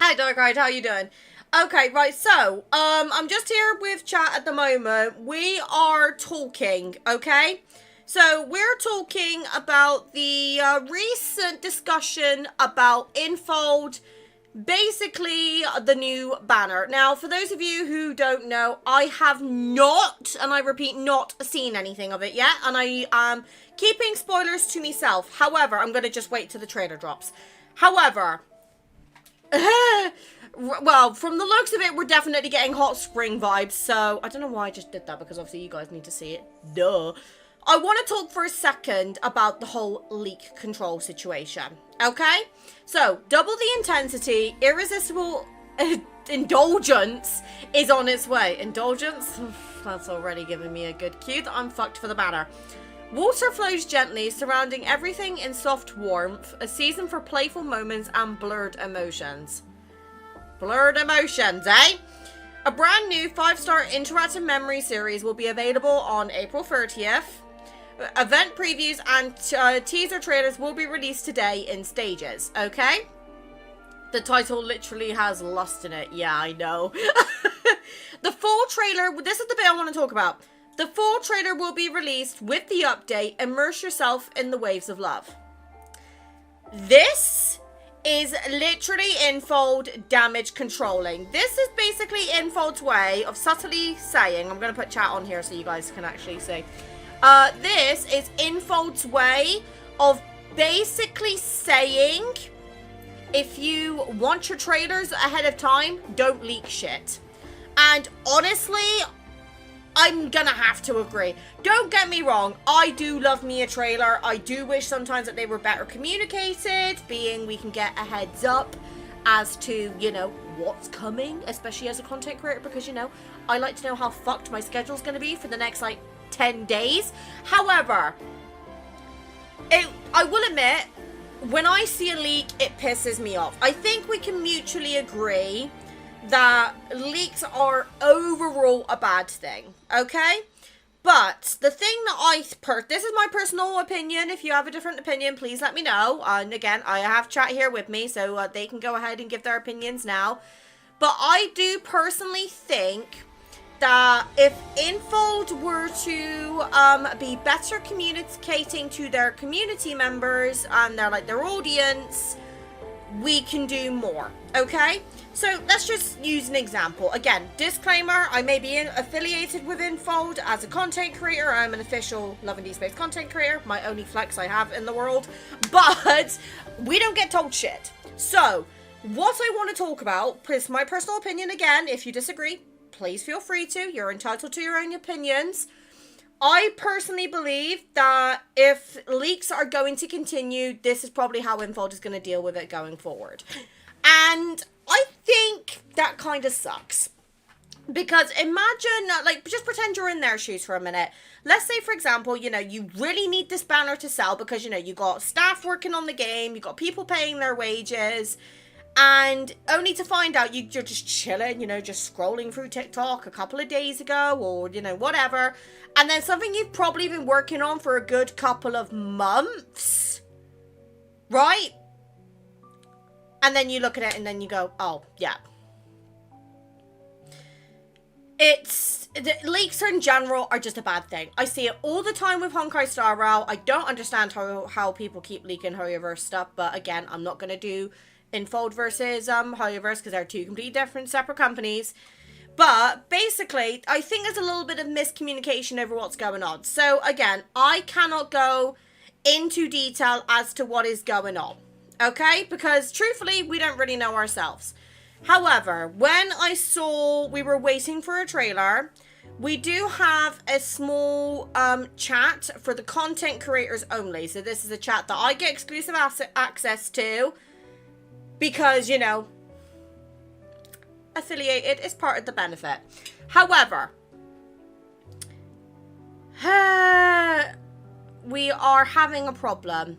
Hi, Darkrai, how you doing? Okay, right, so, I'm just here with chat at the moment. We are talking, okay? So, we're talking about the recent discussion about Infold, basically the new banner. Now, for those of you who don't know, I have not, and I repeat, not seen anything of it yet, and I am keeping spoilers to myself. However, I'm going to just wait till the trailer drops. However... well, from the looks of it, we're definitely getting hot spring vibes, so I don't know why I just did that, because obviously you guys need to see it. Duh. I want to talk for a second about the whole leak control situation, okay? So, double the intensity, irresistible indulgence is on its way. Indulgence? That's already giving me a good cue that I'm fucked for the banner. Water flows gently, surrounding everything in soft warmth, a season for playful moments and blurred emotions. Blurred emotions, eh? A brand new 5-star interactive memory series will be available on April 30th. Event previews and teaser trailers will be released today in stages, okay? The title literally has lust in it. Yeah, I know. The full trailer, this is the bit I want to talk about. The full trailer will be released with the update, Immerse Yourself in the Waves of Love. This is literally Infold damage controlling. This is basically Infold's way of subtly saying, I'm going to put chat on here so you guys can actually see. This is Infold's way of basically saying, if you want your trailers ahead of time, don't leak shit. And honestly, I'm gonna have to agree. Don't get me wrong, I do love me a trailer. I do wish sometimes that they were better communicated, being we can get a heads up as to, you know, what's coming, especially as a content creator, because, you know, I like to know how fucked my schedule's gonna be for the next, like, 10 days. However, I will admit, when I see a leak, it pisses me off. I think we can mutually agree that leaks are overall a bad thing, okay? But the thing that this is my personal opinion. If you have a different opinion, please let me know. And again, I have chat here with me, so they can go ahead and give their opinions now. But I do personally think that if Infold were to be better communicating to their community members and their audience, we can do more, okay? So let's just use an example. Again, disclaimer, I may be affiliated with Infold as a content creator. I'm an official Love and Deepspace content creator, my only flex I have in the world, but we don't get told shit. So what I want to talk about is my personal opinion. Again, if you disagree, please feel free to. You're entitled to your own opinions. I personally believe that if leaks are going to continue, this is probably how Infold is going to deal with it going forward. And I think that kind of sucks. Because imagine, like, just pretend you're in their shoes for a minute. Let's say, for example, you know, you really need this banner to sell because, you know, you got staff working on the game, you got people paying their wages, and only to find out you're just chilling, you know, just scrolling through TikTok a couple of days ago or, you know, whatever. And then something you've probably been working on for a good couple of months, right? And then you look at it and then you go, oh, yeah. Leaks in general are just a bad thing. I see it all the time with Honkai Star Rail. I don't understand how people keep leaking Hoyoverse stuff, but again, I'm not going to do Infold versus Hoyoverse because they're two completely different separate companies. But basically, I think there's a little bit of miscommunication over what's going on. So again, I cannot go into detail as to what is going on, okay? Because truthfully, we don't really know ourselves. However, when I saw we were waiting for a trailer, we do have a small chat for the content creators only. So this is a chat that I get exclusive access to because, you know, affiliated is part of the benefit. However, we are having a problem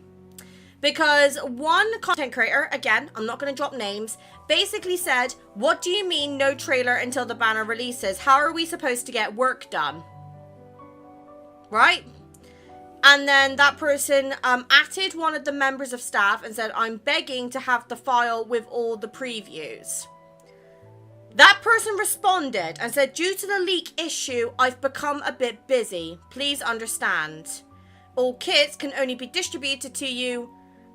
because one content creator, again, I'm not going to drop names, basically said, what do you mean no trailer until the banner releases? How are we supposed to get work done? Right? And then that person added one of the members of staff and said, I'm begging to have the file with all the previews. That person responded and said, due to the leak issue, I've become a bit busy. Please understand. All kits can only be distributed to you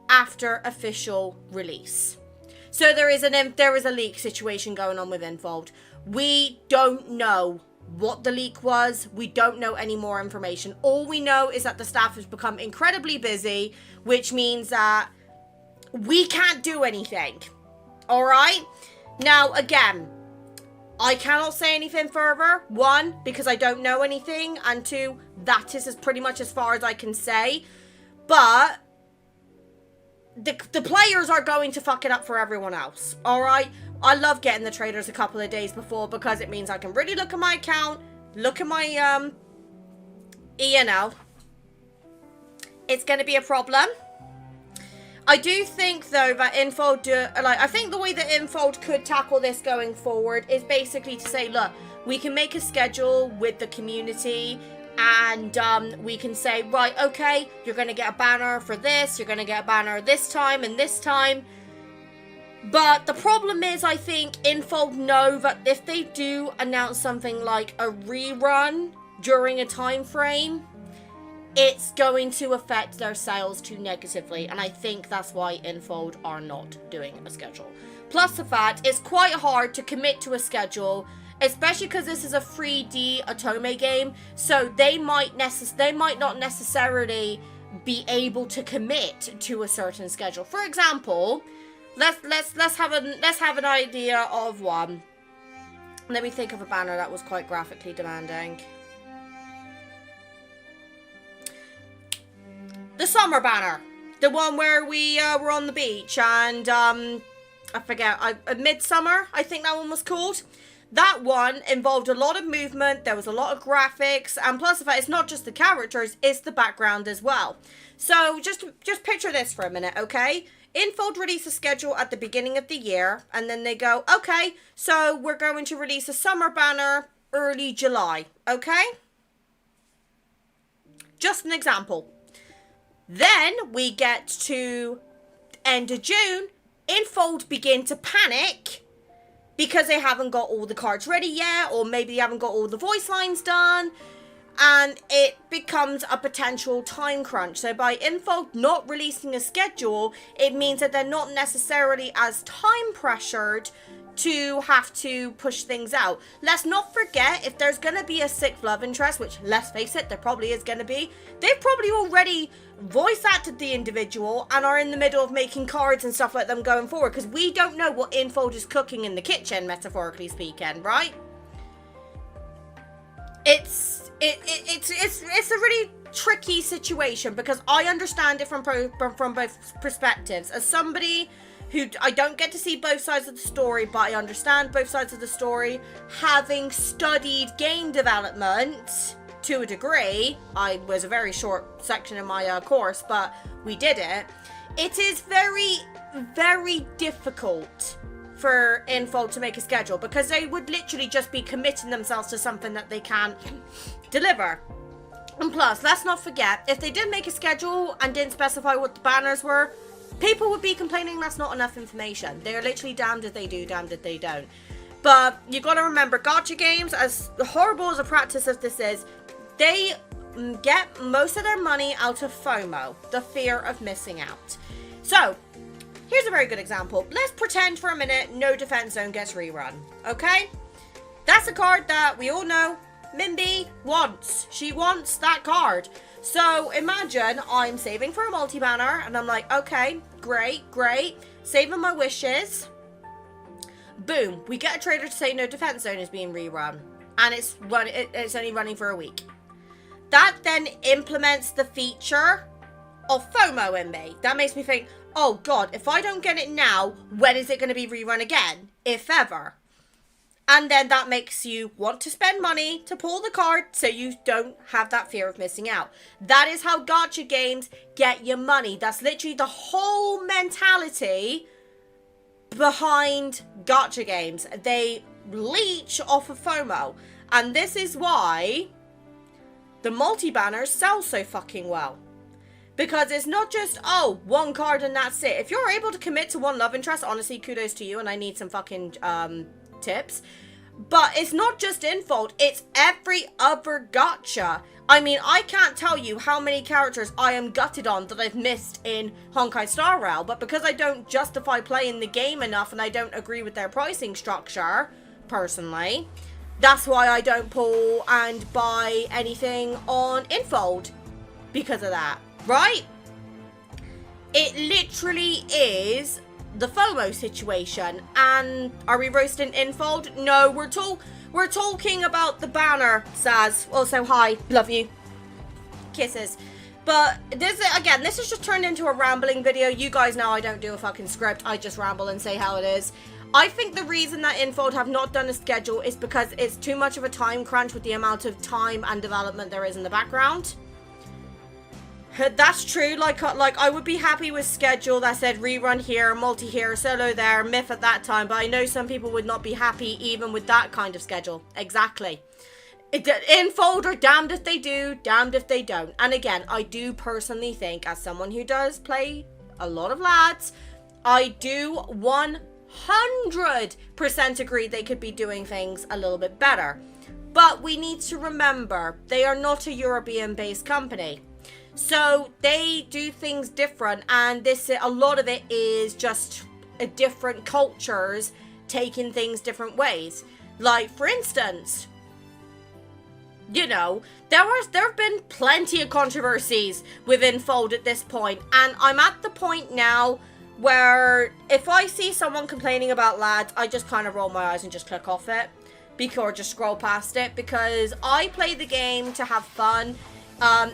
after official release. So there is a leak situation going on with Infold. We don't know what the leak was. We don't know any more information. All we know is that the staff has become incredibly busy, which means that we can't do anything. All right? Now, again, I cannot say anything further. One, because I don't know anything. And two, that is pretty much as far as I can say. But the players are going to fuck it up for everyone else. Alright? I love getting the traders a couple of days before because it means I can really look at my account, look at my E&L. It's going to be a problem. I do think, though, that Infold, I think the way that Infold could tackle this going forward is basically to say, look, we can make a schedule with the community and we can say, right, okay, you're going to get a banner for this, you're going to get a banner this time and this time. But the problem is, I think Infold know that if they do announce something like a rerun during a time frame, it's going to affect their sales too negatively, and I think that's why Infold are not doing a schedule. Plus the fact it's quite hard to commit to a schedule, especially because this is a 3D Otome game, so they might not necessarily be able to commit to a certain schedule. For example, let's have an idea of one. Let me think of a banner that was quite graphically demanding. The summer banner. The one where we were on the beach and, I forget, Midsummer, I think that one was called. That one involved a lot of movement, there was a lot of graphics, and plus the fact it's not just the characters, it's the background as well. So, just picture this for a minute, okay? Infold release a schedule at the beginning of the year, and then they go, okay, so we're going to release a summer banner early July, okay? Just an example. Then we get to end of June, Infold begin to panic because they haven't got all the cards ready yet, or maybe they haven't got all the voice lines done, and it becomes a potential time crunch. So by Infold not releasing a schedule, it means that they're not necessarily as time pressured to have to push things out. Let's not forget, if there's going to be a sixth love interest, which let's face it, there probably is going to be, they've probably already voice acted the individual and are in the middle of making cards and stuff like them going forward, because we don't know what Infold is cooking in the kitchen, metaphorically speaking, right? It's a really tricky situation, because I understand it from both perspectives. As somebody who, I don't get to see both sides of the story, but I understand both sides of the story. Having studied game development to a degree, I was a very short section in my course, but we did it. It is very, very difficult for Infold to make a schedule, because they would literally just be committing themselves to something that they can't deliver. And plus, let's not forget, if they did make a schedule and didn't specify what the banners were, people would be complaining that's not enough information. They're literally damned if they do, damned if they don't. But you got to remember, gacha games, as horrible as a practice as this is, they get most of their money out of FOMO, the fear of missing out. So, here's a very good example. Let's pretend for a minute No Defense Zone gets rerun, okay? That's a card that we all know Mimby wants. She wants that card. So imagine I'm saving for a multi-banner and I'm like, okay, great. Saving my wishes. Boom, we get a trader to say No Defense Zone is being rerun. And it's only running for a week. That then implements the feature of FOMO in me. That makes me think, oh god, if I don't get it now, when is it going to be rerun again? If ever. And then that makes you want to spend money to pull the card so you don't have that fear of missing out. That is how gacha games get your money. That's literally the whole mentality behind gacha games. They leech off of FOMO. And this is why the multi-banners sell so fucking well. Because it's not just, oh, one card and that's it. If you're able to commit to one love interest, honestly, kudos to you, and I need some fucking tips. But it's not just Infold, it's every other gacha. I mean, I can't tell you how many characters I am gutted on that I've missed in Honkai Star Rail, but because I don't justify playing the game enough and I don't agree with their pricing structure, personally, that's why I don't pull and buy anything on Infold. Because of that, right? It literally is the FOMO situation. And are we roasting Infold? No, we're talking about the banner, Saz. Also, hi, love you. Kisses. But this is just turned into a rambling video. You guys know I don't do a fucking script. I just ramble and say how it is. I think the reason that Infold have not done a schedule is because it's too much of a time crunch with the amount of time and development there is in the background. That's true. Like I would be happy with schedule that said rerun here, multi here, solo there, myth at that time. But I know some people would not be happy even with that kind of schedule. Exactly. Infold are damned if they do, damned if they don't. And again, I do personally think, as someone who does play a lot of lads, I do 100% agree they could be doing things a little bit better. But we need to remember, they are not a European-based company. So they do things different, and a lot of it is just different cultures taking things different ways. Like, for instance, you know, there have been plenty of controversies with Infold at this point, and I'm at the point now where if I see someone complaining about lads, I just kind of roll my eyes and just click off it, or just scroll past it, because I play the game to have fun.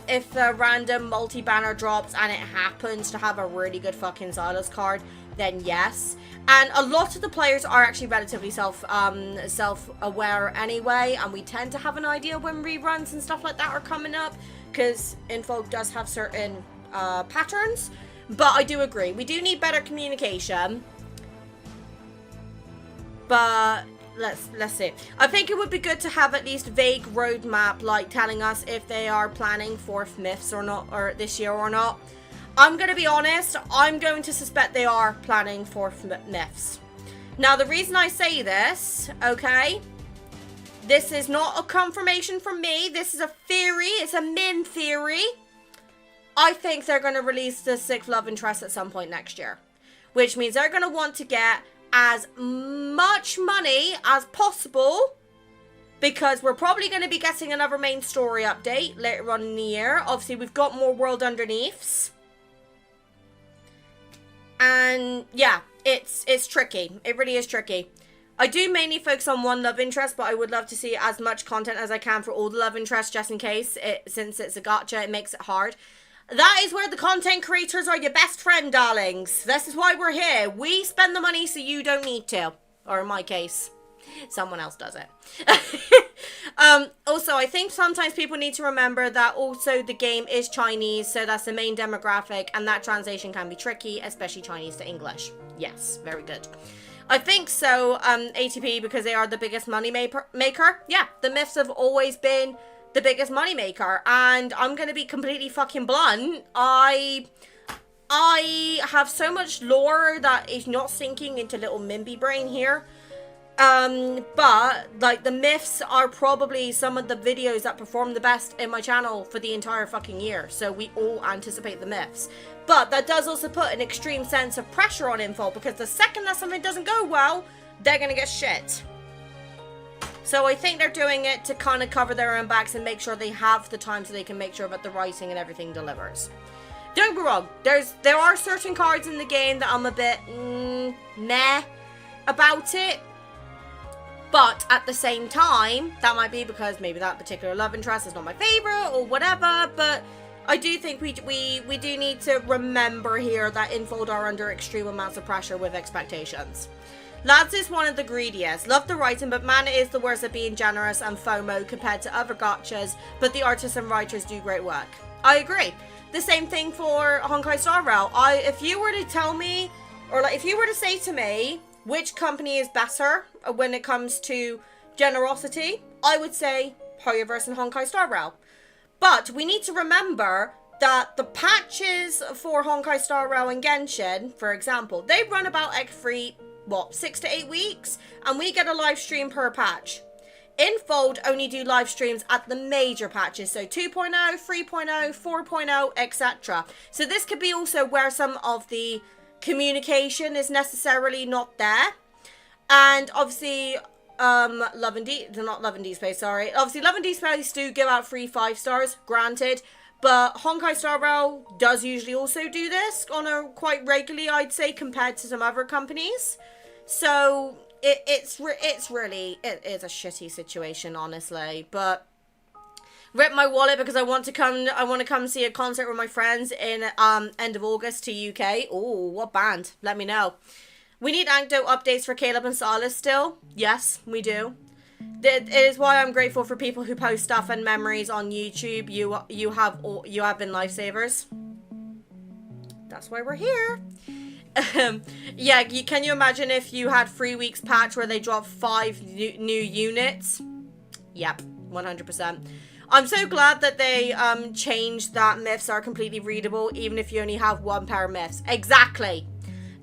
If a random multi-banner drops and it happens to have a really good fucking Silas card, then yes. And a lot of the players are actually relatively self-aware anyway, and we tend to have an idea when reruns and stuff like that are coming up, because Infold does have certain patterns. But I do agree, we do need better communication. But let's see. I think it would be good to have at least vague roadmap, like telling us if they are planning 4th myths or not, or this year or not. I'm going to be honest, I'm going to suspect they are planning 4th myths. Now, the reason I say this, okay, this is not a confirmation from me. This is a theory. It's a min theory. I think they're going to release the 6th love interest at some point next year, which means they're going to want to get as much money as possible, because we're probably going to be getting another main story update later on in the year. Obviously, we've got more world underneaths. And yeah, it's tricky. It really is tricky. I do mainly focus on one love interest, but I would love to see as much content as I can for all the love interests, just in case. Since it's a gacha, it makes it hard. That is where the content creators are your best friend, darlings. This is why we're here. We spend the money so you don't need to. Or in my case, someone else does it. Also, I think sometimes people need to remember that also the game is Chinese, so that's the main demographic, and that translation can be tricky, especially Chinese to English. Yes, very good. I think so, ATP, because they are the biggest money maker. Yeah, the myths have always been the biggest money maker, and I'm gonna be completely fucking blunt. I have so much lore that is not sinking into little Mimby brain here. But like the myths are probably some of the videos that perform the best in my channel for the entire fucking year. So we all anticipate the myths. But that does also put an extreme sense of pressure on Infold, because the second that something doesn't go well, they're gonna get shit. So I think they're doing it to kind of cover their own backs and make sure they have the time so they can make sure that the writing and everything delivers. Don't be wrong, there are certain cards in the game that I'm a bit meh about it. But at the same time, that might be because maybe that particular love interest is not my favorite or whatever, but I do think we do need to remember here that Infold are under extreme amounts of pressure with expectations. Lads is one of the greediest. Love the writing, but man, it is the worst at being generous and FOMO compared to other gotchas, but the artists and writers do great work. I agree. The same thing for Honkai Star Rail. If you were to tell me, or like if you were to say to me, which company is better when it comes to generosity, I would say Hoyoverse and Honkai Star Rail. But we need to remember that the patches for Honkai Star Rail and Genshin, for example, they run about every, 6 to 8 weeks? And we get a live stream per patch. Infold only do live streams at the major patches, so 2.0, 3.0, 4.0, etc. So this could be also where some of the communication is necessarily not there. And obviously, Love and Deepspace, sorry. Obviously, Love and Deepspace do give out free 5 stars, granted. But Honkai Star Rail does usually also do this on a quite regularly, I'd say, compared to some other companies. So it's really a shitty situation, honestly. But rip my wallet because I want to come see a concert with my friends in end of August to UK. Oh, what band? Let me know. We need anecdote updates for Caleb and Silas still. Yes, we do. It is why I'm grateful for people who post stuff and memories on YouTube. You have been lifesavers. That's why we're here. Yeah, can you imagine if you had 3 weeks patch where they dropped 5 new units? Yep, 100%. I'm so glad that they changed that myths are completely readable, even if you only have 1 pair of myths. Exactly.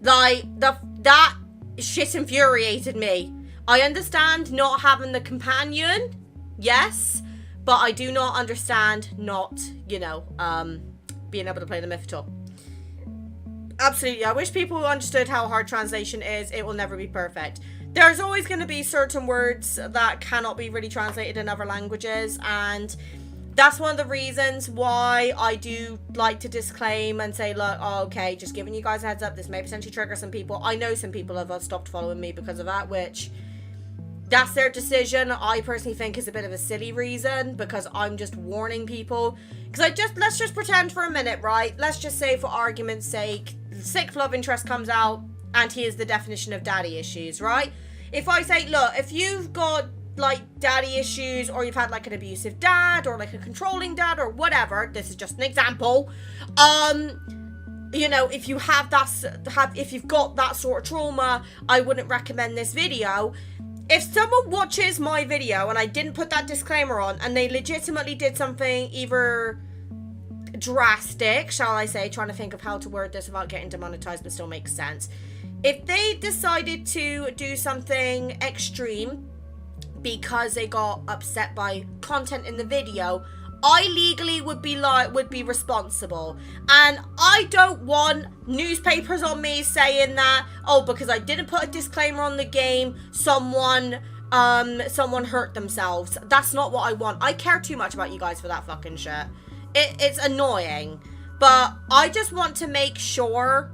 Like, that shit infuriated me. I understand not having the companion, yes, but I do not understand not, being able to play the myth at all. Absolutely, I wish people understood how hard translation is. It will never be perfect. There's always going to be certain words that cannot be really translated in other languages, and that's one of the reasons why I do like to disclaim and say, look, okay, just giving you guys a heads up, this may potentially trigger some people. I know some people have stopped following me because of that, which that's their decision. I personally think is a bit of a silly reason, because I'm just warning people. Because let's just pretend for a minute, right? Let's just say, for argument's sake, sixth love interest comes out and he is the definition of daddy issues, right? If I say, look, if you've got like daddy issues, or you've had like an abusive dad, or like a controlling dad, or whatever, this is just an example, if you if you've got that sort of trauma, I wouldn't recommend this video. If someone watches my video and I didn't put that disclaimer on, and they legitimately did something either drastic, shall I say, trying to think of how to word this without getting demonetized but still makes sense. If they decided to do something extreme because they got upset by content in the video, I legally would be responsible. And I don't want newspapers on me saying that, oh, because I didn't put a disclaimer on the game, someone hurt themselves. That's not what I want. I care too much about you guys for that fucking shit. It's annoying. But I just want to make sure,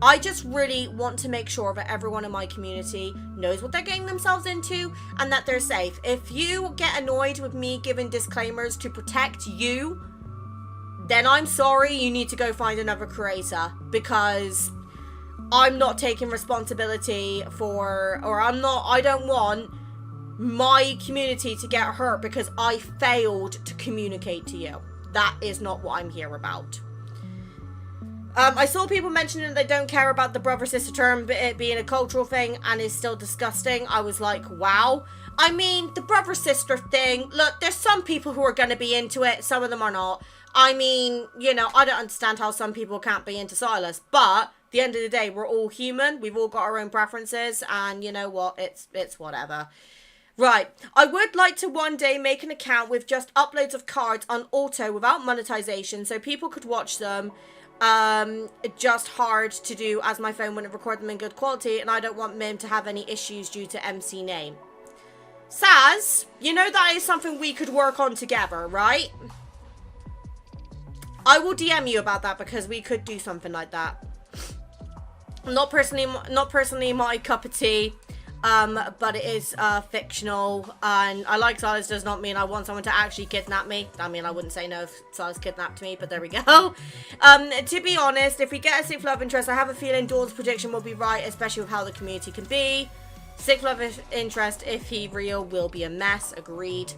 I just really want to make sure that everyone in my community knows what they're getting themselves into and that they're safe. If you get annoyed with me giving disclaimers to protect you, then I'm sorry, you need to go find another creator, because I'm not taking responsibility for, or I don't want my community to get hurt because I failed to communicate to you. That is not what I'm here about. I saw people mentioning that they don't care about the brother-sister term, but it being a cultural thing and is still disgusting. I was like, wow. I mean, the brother-sister thing, look, there's some people who are going to be into it. Some of them are not. I mean, I don't understand how some people can't be into Silas. But, at the end of the day, we're all human. We've all got our own preferences. And you know what? It's whatever. Right. I would like to one day make an account with just uploads of cards on auto without monetization so people could watch them. Just hard to do as my phone wouldn't record them in good quality, and I don't want Mim to have any issues due to MC name. Saz, that is something we could work on together, right? I will DM you about that, because we could do something like that. Not personally my cup of tea. But it is fictional, and I like Silas does not mean I want someone to actually kidnap me. I mean, I wouldn't say no if Silas kidnapped me, but there we go. To be honest, if we get a sixth love interest, I have a feeling Dawn's prediction will be right, especially with how the community can be. Sixth love interest, if he real, will be a mess. Agreed.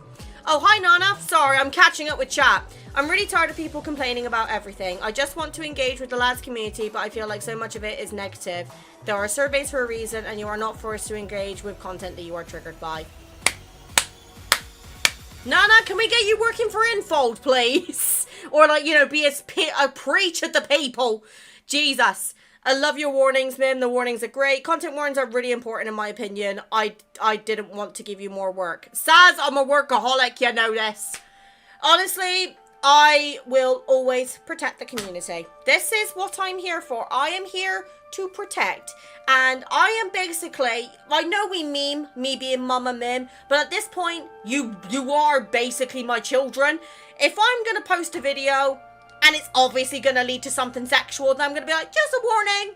Oh, hi Nana. Sorry, I'm catching up with chat. I'm really tired of people complaining about everything. I just want to engage with the lads community, but I feel like so much of it is negative. There are surveys for a reason, and you are not forced to engage with content that you are triggered by. Nana, can we get you working for Infold, please? Or like, you know, be a preach at the people. Jesus. I love your warnings, Mim. The warnings are great. Content warnings are really important in my opinion. I didn't want to give you more work. Saz, I'm a workaholic, you know this. Honestly, I will always protect the community. This is what I'm here for. I am here to protect. And I am basically, I know we meme me being Mama Mim, but at this point, you are basically my children. If I'm going to post a video and it's obviously going to lead to something sexual, then I'm going to be like, just a warning.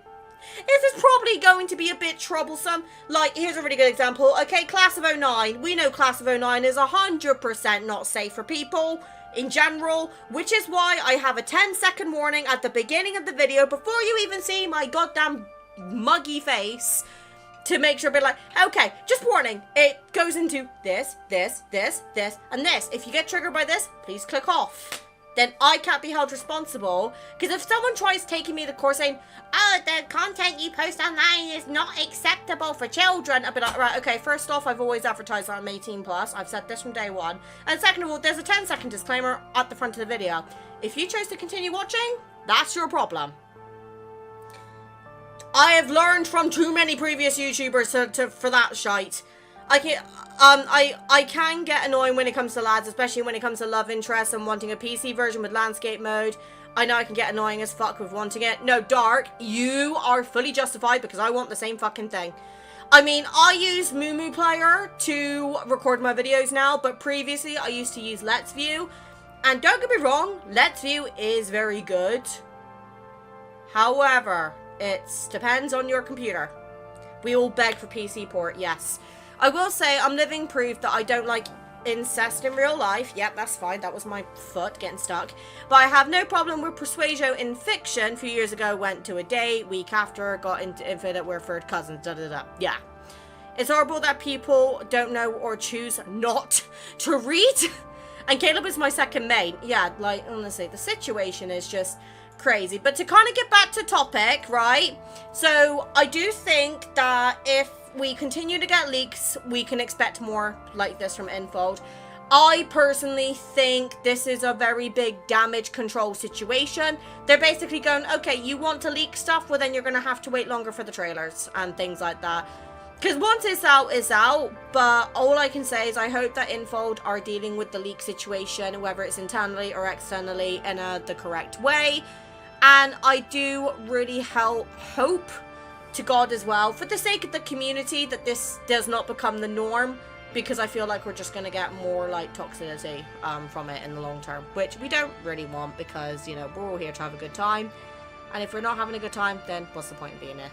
This is probably going to be a bit troublesome. Like, here's a really good example. Okay, Class of 09. We know Class of 09 is 100% not safe for people in general, which is why I have a 10-second warning at the beginning of the video before you even see my goddamn muggy face to make sure, but like, okay, just warning, it goes into this, this, this, this, and this. If you get triggered by this, please click off. Then I can't be held responsible. Because if someone tries taking me to court saying, oh, the content you post online is not acceptable for children, I'll be like, right, okay, first off, I've always advertised that I'm 18 plus. I've said this from day one. And second of all, there's a 10-second disclaimer at the front of the video. If you chose to continue watching, that's your problem. I have learned from too many previous YouTubers for that shite. I can get annoying when it comes to lads, especially when it comes to love interest and wanting a PC version with landscape mode. I know I can get annoying as fuck with wanting it. No, Dark, you are fully justified because I want the same fucking thing. I mean, I use Moo Player to record my videos now, but previously I used to use Let's View. And don't get me wrong, Let's View is very good. However, it depends on your computer. We all beg for PC port, yes. I will say I'm living proof that I don't like incest in real life. Yep, that's fine. That was my foot getting stuck. But I have no problem with persuasion in fiction. A few years ago, went to a date. Week after, got into Infinite, we're third cousins. Da da da. Yeah. It's horrible that people don't know or choose not to read. And Caleb is my second mate. Yeah, like, honestly, the situation is just crazy. But to kind of get back to topic, right? So I do think that if we continue to get leaks, we can expect more like this from Infold. I personally think this is a very big damage control situation. They're basically going, okay, you want to leak stuff? Well, then you're going to have to wait longer for the trailers and things like that. Because once it's out, it's out. But all I can say is I hope that Infold are dealing with the leak situation, whether it's internally or externally, in the correct way. And I do really hope to God as well, for the sake of the community, that this does not become the norm, because I feel like we're just going to get more like toxicity from it in the long term, which we don't really want, because, you know, we're all here to have a good time, and if we're not having a good time, then what's the point in being here?